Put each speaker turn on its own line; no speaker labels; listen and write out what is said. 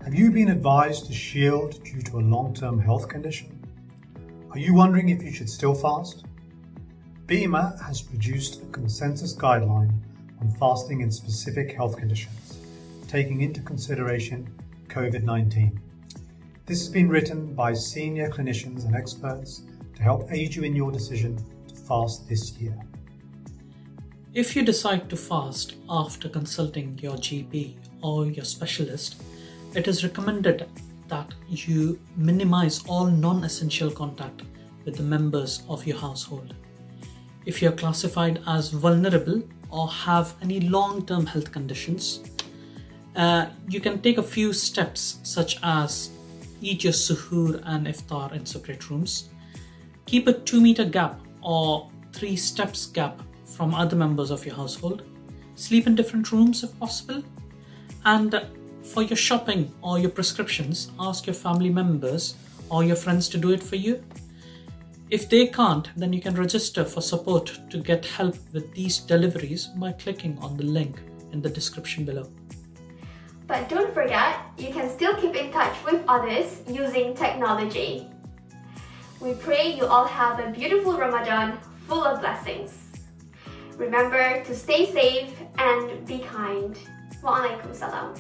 Have you been advised to shield due to a long-term health condition? Are you wondering if you should still fast? BIMA has produced a consensus guideline on fasting in specific health conditions, taking into consideration COVID-19. This has been written by senior clinicians and experts to help aid you in your decision to fast this year.
If you decide to fast after consulting your GP or your specialist, it is recommended that you minimize all non-essential contact with the members of your household. If you are classified as vulnerable or have any long-term health conditions, you can take a few steps such as eat your suhoor and iftar in separate rooms, keep a 2-meter gap or 3 steps gap from other members of your household, sleep in different rooms if possible, and for your shopping or your prescriptions, ask your family members or your friends to do it for you. If they can't, then you can register for support to get help with these deliveries by clicking on the link in the description below.
But don't forget, you can still keep in touch with others using technology. We pray you all have a beautiful Ramadan full of blessings. Remember to stay safe and be kind. Waalaikumsalam.